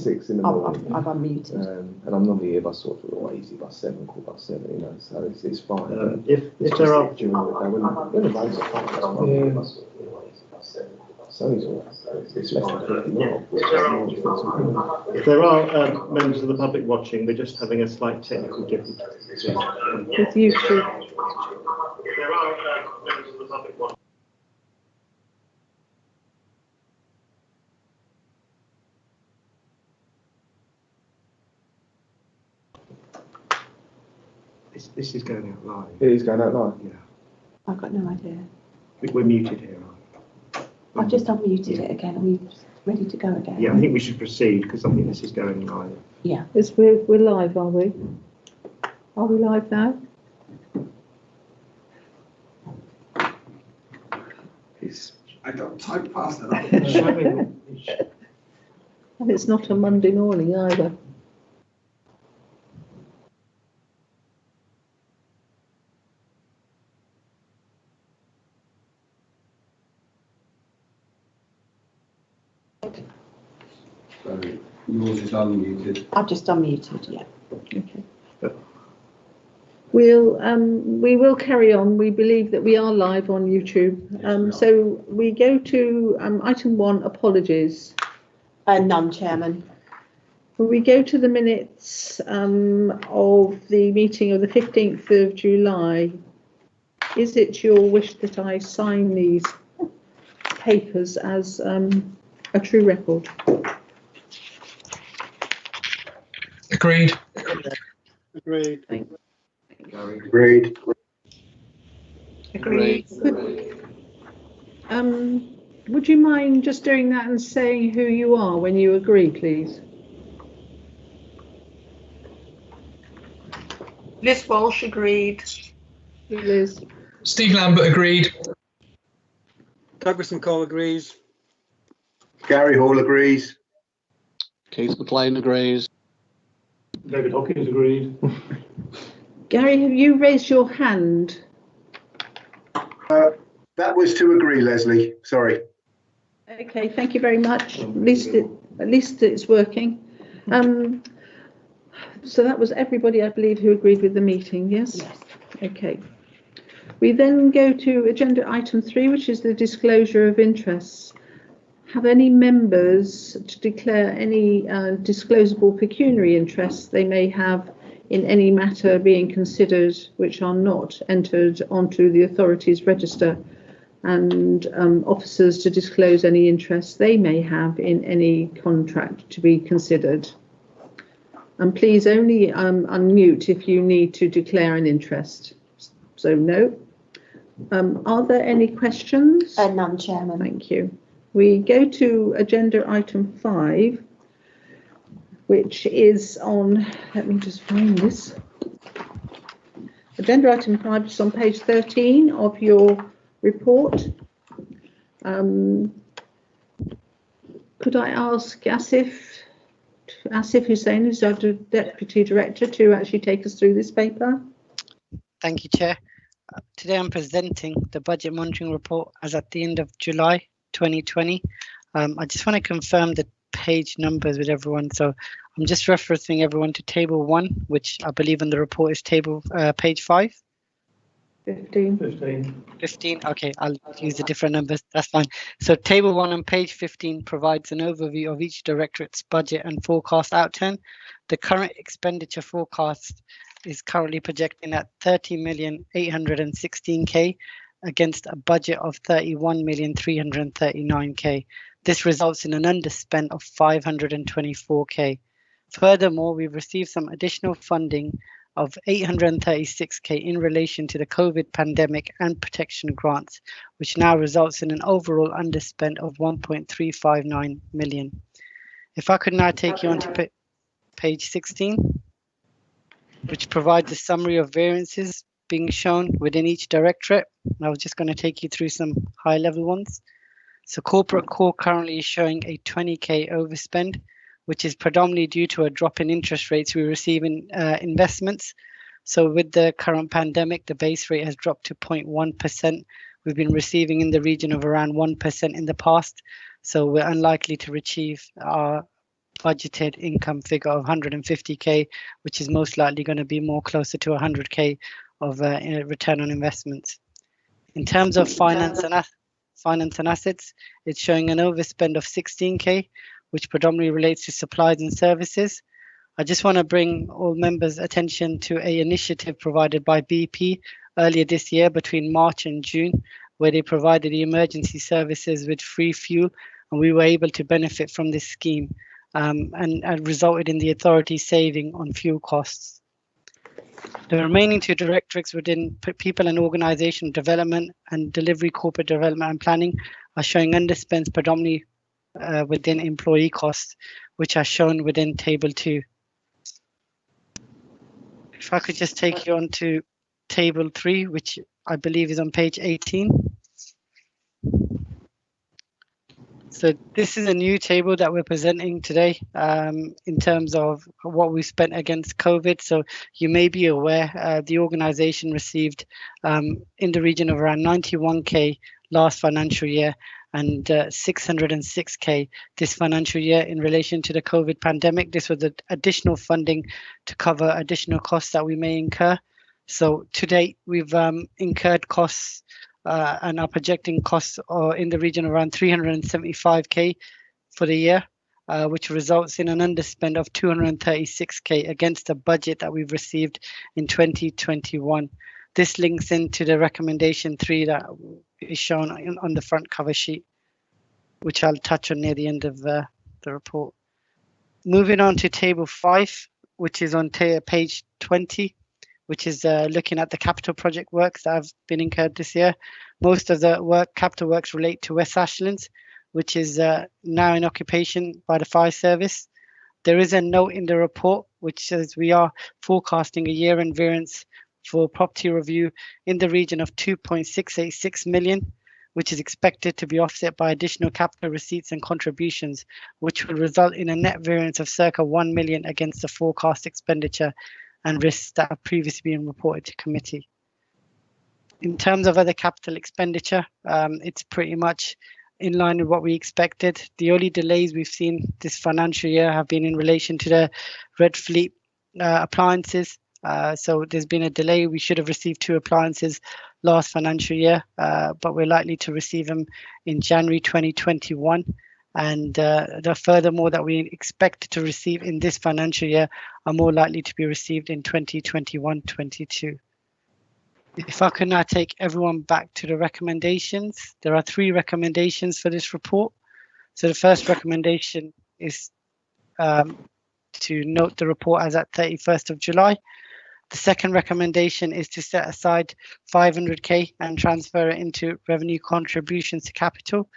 6 in the morning. I've unmuted. And I'm normally here by sort of easy by 7, quarter past 7, you know, so it's fine. If there are during the day, when the roads are fine, I'm normally here by sort of easy by 7. So it's less than 50 minutes. If there are members of the public watching, we're just having a slight technical difficulty With YouTube. If there are members of the public watching. This is going out live. It is going out live? Yeah. I've got no idea. We're muted here, aren't we? I've just unmuted it again. Are we ready to go again? Yeah, I think we should proceed because I think this is going live. Yeah. We're live, are we? Are we live now? I don't type fast enough. And it's not a Monday morning either. So yours is unmuted. I've just unmuted, yeah. Okay. We will carry on. We believe that we are live on YouTube. So we go to item 1, apologies. None, Chairman. We go to the minutes of the meeting of the 15th of July. Is it your wish that I sign these papers as a true record? Agreed. Agreed. Agreed. Agreed. Would you mind just doing that and saying who you are when you agree, please? Liz Walsh, agreed. Liz. Steve Lambert, agreed. Douglas and Cole agrees. Gary Hall agrees. Keith McLean agrees. David Hawkins agreed. Gary, have you raised your hand? That was to agree, Leslie. Sorry. Okay, thank you very much. At least it's working. So that was everybody, I believe, who agreed with the meeting, yes? Yes. Okay. We then go to agenda item 3, which is the disclosure of interests. Have any members to declare any disclosable pecuniary interests they may have in any matter being considered which are not entered onto the authorities register, and officers to disclose any interests they may have in any contract to be considered. And please only unmute if you need to declare an interest. So no. Are there any questions? None, Chairman. Thank you. We go to agenda item 5, which is on, let me just find this. Agenda item 5 is on page 13 of your report. Could I ask Asif Hussain, who's our Deputy Director, to actually take us through this paper? Thank you, Chair. Today I'm presenting the Budget Monitoring Report as at the end of July 2020. I just want to confirm the page numbers with everyone. So I'm just referencing everyone to table 1, which I believe in the report is page 5. 15. Okay, I'll use the different numbers. That's fine. So table 1 on page 15 provides an overview of each directorate's budget and forecast outturn. The current expenditure forecast is currently projecting at 30,816,000 against a budget of 31,339,000. This results in an underspend of 524,000. Furthermore, we've received some additional funding of 836,000 in relation to the COVID pandemic and protection grants, which now results in an overall underspend of 1.359 million. If I could now take you on to page 16, which provides a summary of variances being shown within each directorate. I was just going to take you through some high-level ones. So corporate core currently is showing a 20,000 overspend, which is predominantly due to a drop in interest rates we receive in investments. So with the current pandemic, the base rate has dropped to 0.1%. We've been receiving in the region of around 1% in the past. So we're unlikely to achieve our budgeted income figure of 150k, which is most likely going to be more closer to 100k of return on investments. In terms of finance and assets, it's showing an overspend of 16k, which predominantly relates to supplies and services. I just want to bring all members' attention to an initiative provided by BP earlier this year between March and June, where they provided the emergency services with free fuel, and we were able to benefit from this scheme and resulted in the authority saving on fuel costs. The remaining two directorates within People and Organisation Development and Delivery Corporate Development and Planning are showing underspends predominantly within employee costs, which are shown within Table 2. If I could just take you on to Table 3, which I believe is on page 18. So this is a new table that we're presenting today in terms of what we spent against COVID. So you may be aware the organisation received in the region of around 91k last financial year and 606k this financial year in relation to the COVID pandemic. This was additional funding to cover additional costs that we may incur. So to date, we've incurred costs and are projecting costs in the region around 375k for the year, which results in an underspend of 236k against the budget that we've received in 2021. This links into the recommendation 3 that is shown on the front cover sheet, which I'll touch on near the end of the report. Moving on to Table 5, which is on page 20. Which is looking at the capital project works that have been incurred this year. Most of the capital works relate to West Ashlands, which is now in occupation by the fire service. There is a note in the report which says we are forecasting a year-end variance for property review in the region of 2.686 million, which is expected to be offset by additional capital receipts and contributions, which will result in a net variance of circa 1 million against the forecast expenditure and risks that have previously been reported to committee. In terms of other capital expenditure, it's pretty much in line with what we expected. The only delays we've seen this financial year have been in relation to the Red Fleet appliances. So there's been a delay. We should have received 2 appliances last financial year, but we're likely to receive them in January 2021. And the furthermore that we expect to receive in this financial year are more likely to be received in 2021-22. If I could now take everyone back to the recommendations. There are 3 recommendations for this report. So the first recommendation is to note the report as at 31st of July. The second recommendation is to set aside 500k and transfer it into revenue contributions to capital.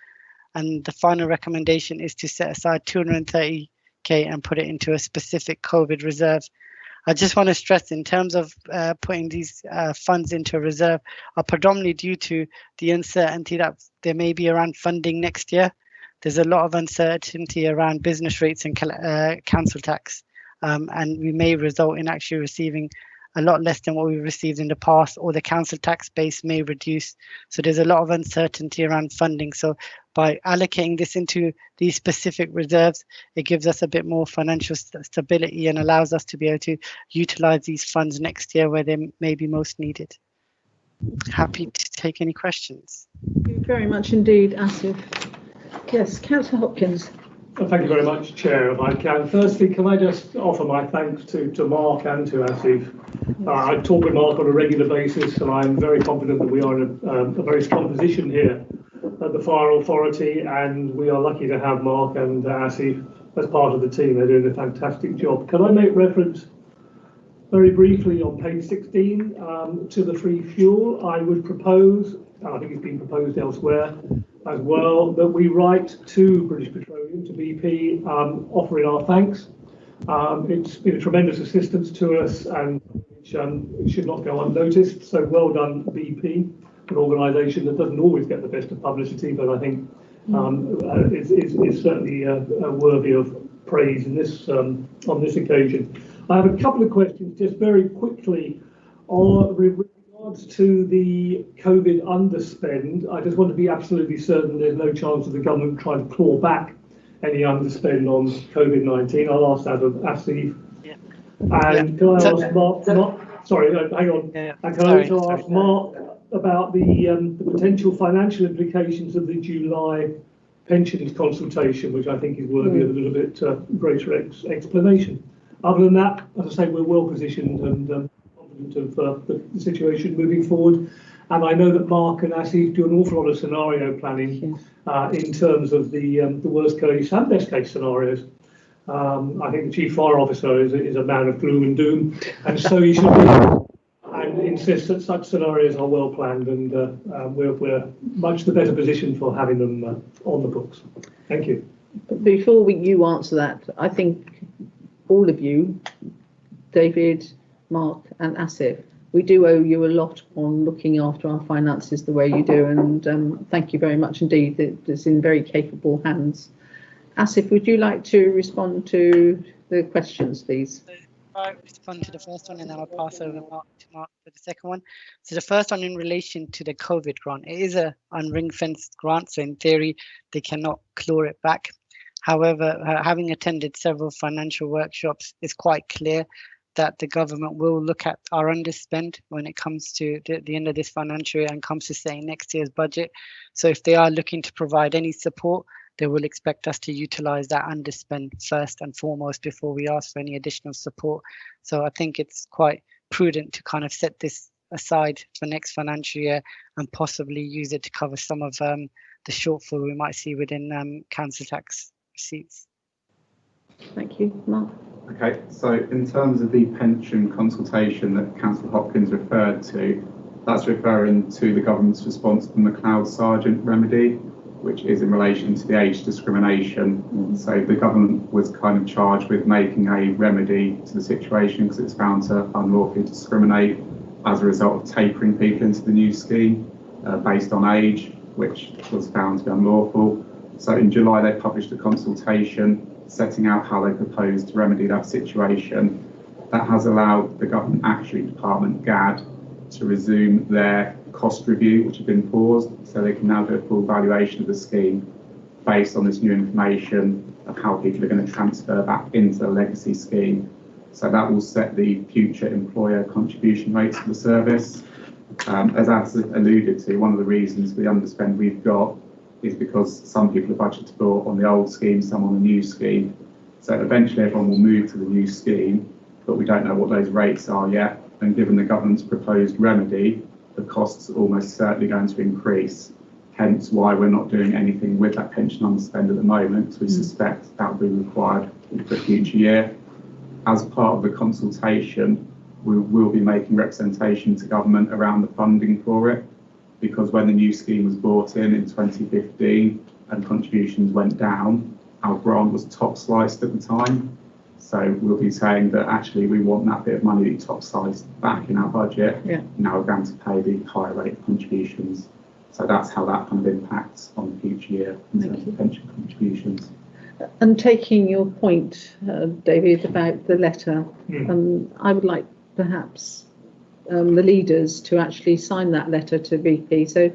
And the final recommendation is to set aside 230k and put it into a specific COVID reserve. I just want to stress in terms of putting these funds into a reserve are predominantly due to the uncertainty that there may be around funding next year. There's a lot of uncertainty around business rates and council tax, and we may result in actually receiving a lot less than what we received in the past, or the council tax base may reduce. So there's a lot of uncertainty around funding. So by allocating this into these specific reserves, it gives us a bit more financial stability and allows us to be able to utilize these funds next year where they may be most needed. Happy to take any questions. Thank you very much indeed, Asif. Yes, Councillor Hopkins. Well, thank you very much, Chair, if I can. Firstly, can I just offer my thanks to Mark and to Asif. I talk with Mark on a regular basis, and I'm very confident that we are in a very strong position here at the Fire Authority, and we are lucky to have Mark and Asif as part of the team. They're doing a fantastic job. Can I make reference very briefly on page 16 to the free fuel? I would propose, and I think it's been proposed elsewhere as well, that we write to British Petroleum, to BP, offering our thanks. It's been a tremendous assistance to us, and it should not go unnoticed. So well done, BP, an organisation that doesn't always get the best of publicity, but I think is certainly worthy of praise in this on this occasion. I have a couple of questions, just very quickly, with regards to the COVID underspend. I just want to be absolutely certain there's no chance of the government trying to claw back any underspend on COVID-19. I'll ask that of Asif. Yeah. And can I ask Mark, sorry, hang on. Yeah. And can I also ask Mark about the potential financial implications of the July pensions consultation, which I think is worthy of a little bit greater explanation. Other than that, as I say, we're well positioned and confident of the situation moving forward. And I know that Mark and Asif do an awful lot of scenario planning in terms of the worst case and best case scenarios. I think the Chief Fire Officer is a man of gloom and doom, and so he should be, and insists that such scenarios are well planned, and we're much the better position for having them on the books. Thank you. But before you answer that, I think all of you, David, Mark and Asif, we do owe you a lot on looking after our finances the way you do, and thank you very much indeed. It's in very capable hands. Asif, would you like to respond to the questions, please? I'll respond to the first one and then I'll pass over to Mark for the second one. So the first one in relation to the COVID grant, it is a unring-fenced grant, so in theory they cannot claw it back. However, having attended several financial workshops, it's quite clear that the government will look at our underspend when it comes to the end of this financial year and comes to setting next year's budget. So if they are looking to provide any support, they will expect us to utilise that underspend first and foremost before we ask for any additional support. So I think it's quite prudent to kind of set this aside for next financial year and possibly use it to cover some of the shortfall we might see within council tax receipts. Thank you, Mark. Okay, so in terms of the pension consultation that Councillor Hopkins referred to, that's referring to the government's response to the McLeod Sargent remedy, which is in relation to the age discrimination. So the government was kind of charged with making a remedy to the situation because it's found to unlawfully discriminate as a result of tapering people into the new scheme based on age, which was found to be unlawful. So in July, they published a consultation setting out how they propose to remedy that situation. That has allowed the Government Actuary Department, GAD, to resume their cost review, which had been paused, so they can now do a full valuation of the scheme based on this new information of how people are going to transfer back into the legacy scheme. So that will set the future employer contribution rates for the service. As As alluded to, one of the reasons for the underspend we've got is because some people are budgeted for on the old scheme, some on the new scheme. So eventually everyone will move to the new scheme, but we don't know what those rates are yet. And given the government's proposed remedy, the costs are almost certainly going to increase. Hence why we're not doing anything with that pension underspend at the moment, because we suspect that will be required for a future year. As part of the consultation, we will be making representation to government around the funding for it, because when the new scheme was brought in 2015 and contributions went down, our grant was top sliced at the time. So we'll be saying that actually we want that bit of money top sliced back in our budget. Yeah. Now we're going to pay the higher rate of contributions. So that's how that kind of impacts on the future year in terms of pension contributions. And taking your point, David, about the letter, I would like perhaps the leaders to actually sign that letter to BP. So,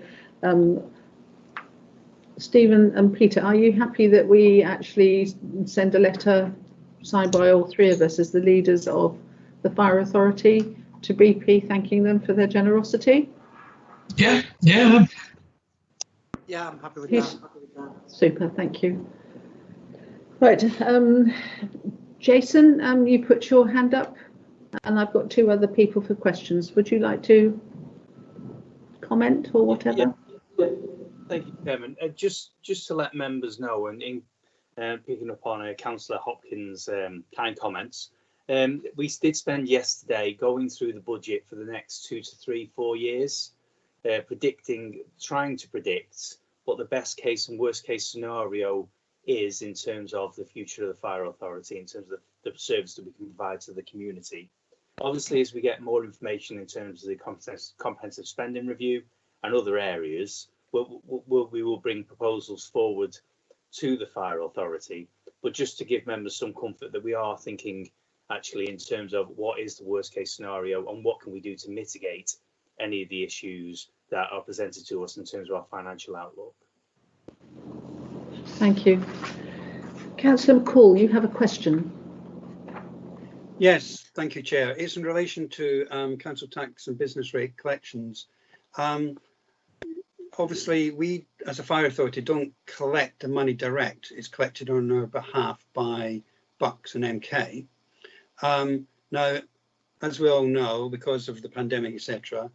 Stephen and Peter, are you happy that we actually send a letter signed by all three of us as the leaders of the Fire Authority to BP, thanking them for their generosity? Yeah. Yeah, I'm happy with that. Super, thank you. Right, Jason, you put your hand up, and I've got two other people for questions. Would you like to comment or whatever? Yeah. Thank you, Chairman. Just to let members know, and in picking up on Councillor Hopkins' kind comments, we did spend yesterday going through the budget for the next 2 to 3, 4 years, trying to predict what the best case and worst case scenario is in terms of the future of the Fire Authority, in terms of the service that we can provide to the community. Obviously, as we get more information in terms of the comprehensive spending review and other areas, we will bring proposals forward to the Fire Authority. But just to give members some comfort that we are thinking actually in terms of what is the worst case scenario and what can we do to mitigate any of the issues that are presented to us in terms of our financial outlook. Thank you. Councillor McCall, you have a question. Yes, thank you, Chair. It's in relation to council tax and business rate collections. Obviously, we as a fire authority don't collect the money direct. It's collected on our behalf by Bucks and MK. Now, as we all know, because of the pandemic, etc.,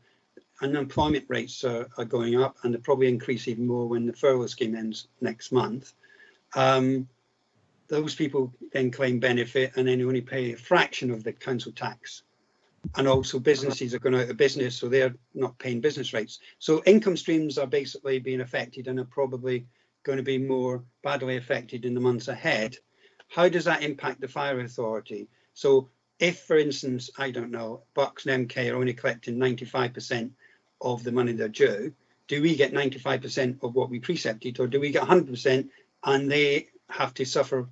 unemployment rates are going up, and they'll probably increase even more when the furlough scheme ends next month. Those people then claim benefit and then only pay a fraction of the council tax. And also businesses are going out of business, so they're not paying business rates. So income streams are basically being affected and are probably going to be more badly affected in the months ahead. How does that impact the fire authority? So if, for instance, I don't know, Bucks and MK are only collecting 95% of the money they're due, do we get 95% of what we precepted, or do we get 100% and they have to suffer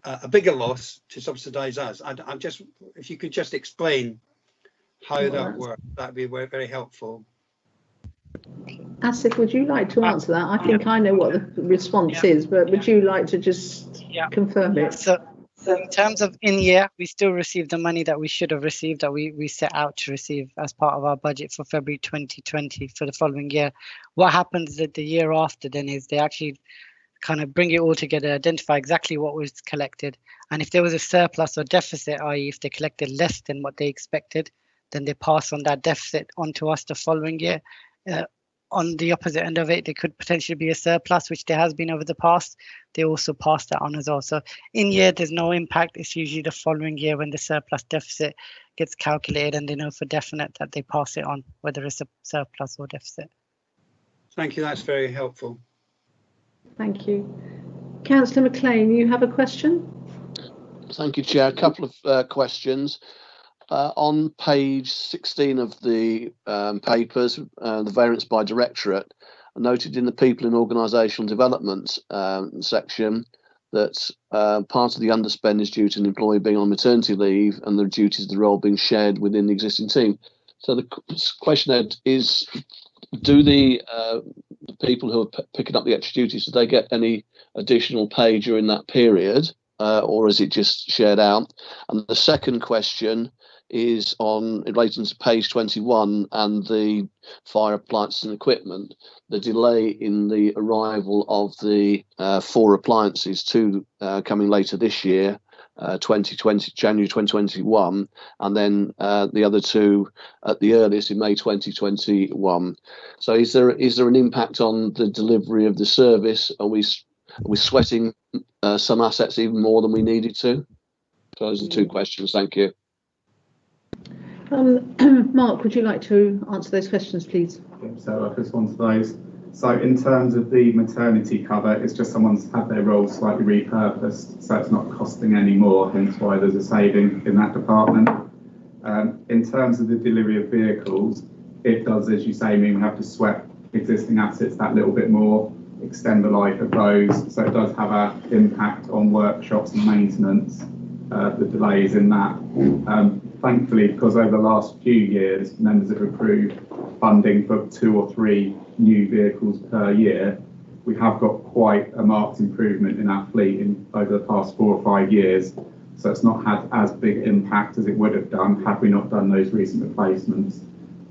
a bigger loss to subsidise us? I'm just, if you could just explain how that works, that'd be very helpful. Asif, would you like to answer that? I think I know what the response is, but would you like to just confirm it? So in terms of in year, we still receive the money that we should have received, that we set out to receive as part of our budget for February 2020 for the following year. What happens the year after then is they actually kind of bring it all together, identify exactly what was collected. And if there was a surplus or deficit, i.e. if they collected less than what they expected, then they pass on that deficit onto us the following year. On the opposite end of it, there could potentially be a surplus, which there has been over the past. They also pass that on as well. So in year, there's no impact. It's usually the following year when the surplus deficit gets calculated and they know for definite that they pass it on, whether it's a surplus or deficit. Thank you, that's very helpful. Thank you. Councillor McLean, you have a question? Thank you, Chair. A couple of questions. On page 16 of the papers, the variance by Directorate, I noted in the People and Organisational Development section that part of the underspend is due to an employee being on maternity leave and the duties of the role being shared within the existing team. So the question, Ed, is do the people who are picking up the extra duties, do they get any additional pay during that period, or is it just shared out? And the second question is on relating to page 21 and the fire appliances and equipment, the delay in the arrival of the 4 appliances, 2 coming later this year, 2020, January 2021, and then the other 2 at the earliest in May 2021. So is there an impact on the delivery of the service? Are we sweating some assets even more than we needed to? So those are 2 questions. Thank you. Mark, would you like to answer those questions, please? So I'll respond to those. So in terms of the maternity cover, it's just someone's had their role slightly repurposed, so it's not costing any more, hence why there's a saving in that department. In terms of the delivery of vehicles, it does, as you say, mean we have to sweat existing assets that little bit more, extend the life of those, so it does have an impact on workshops and maintenance, the delays in that. Thankfully, because over the last few years, members have approved funding for 2 or 3 new vehicles per year, we have got quite a marked improvement in our fleet over the past 4 or 5 years. So it's not had as big impact as it would have done had we not done those recent replacements.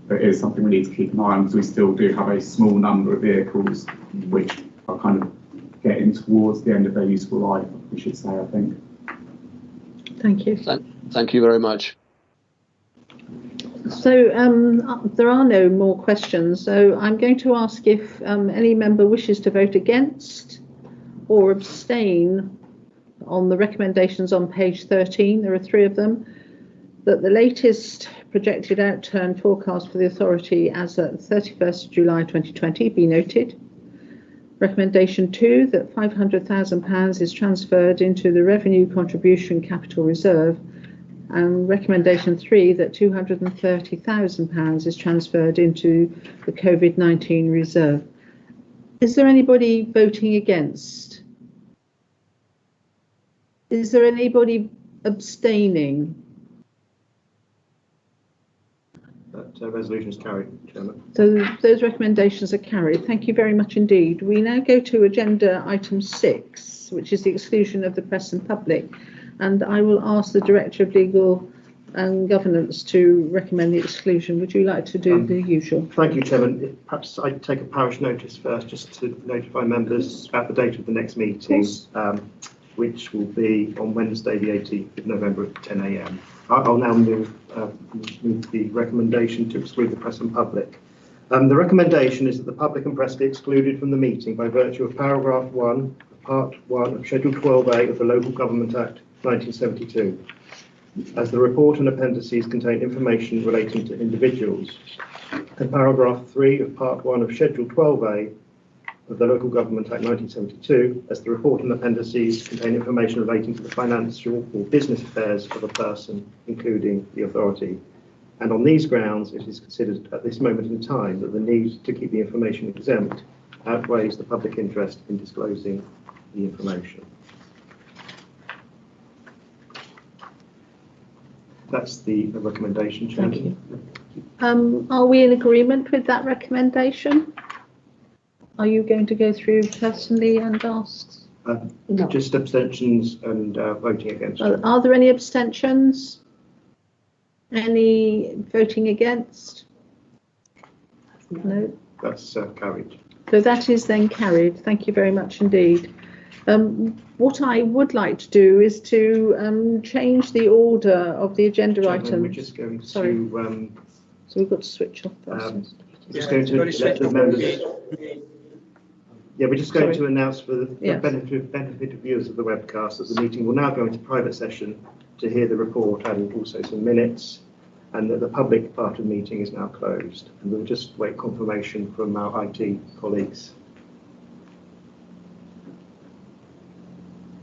But it is something we need to keep an eye on, because we still do have a small number of vehicles which are kind of getting towards the end of their useful life, we should say, I think. Thank you. Thank you very much. So there are no more questions, so I'm going to ask if any member wishes to vote against or abstain on the recommendations on page 13. There are 3 of them. That the latest projected outturn forecast for the authority as at 31st July 2020 be noted. Recommendation 2, that £500,000 is transferred into the Revenue Contribution Capital Reserve, and recommendation 3, that £230,000 is transferred into the COVID-19 reserve. Is there anybody voting against? Is there anybody abstaining? That resolution is carried, Chairman. So those recommendations are carried. Thank you very much indeed. We now go to agenda item 6, which is the exclusion of the press and public. And I will ask the Director of Legal and Governance to recommend the exclusion. Would you like to do the usual? Thank you, Chairman. Perhaps I'd take a parish notice first, just to notify members about the date of the next meeting, which will be on Wednesday, the 18th of November at 10 a.m. I'll now move the recommendation to exclude the press and public. The recommendation is that the public and press be excluded from the meeting by virtue of paragraph 1, part 1 of Schedule 12A of the Local Government Act 1972, as the report and appendices contain information relating to individuals, and paragraph 3 of part 1 of Schedule 12A of the Local Government Act 1972, as the report and appendices contain information relating to the financial or business affairs of a person, including the authority. And on these grounds, it is considered at this moment in time that the need to keep the information exempt outweighs the public interest in disclosing the information. That's the recommendation, Chairman. Thank you. Are we in agreement with that recommendation? Are you going to go through personally and ask? No. Just abstentions and voting against. Are there any abstentions? Any voting against? No. That's carried. So that is then carried. Thank you very much indeed. What I would like to do is to change the order of the agenda items. We're just going to. Sorry. So we've got to switch off first. Just going to let the members. Yeah, we're just going to announce for the benefit of viewers of the webcast that the meeting will now go into private session to hear the report and also some minutes, and that the public part of the meeting is now closed. And we'll just wait confirmation from our IT colleagues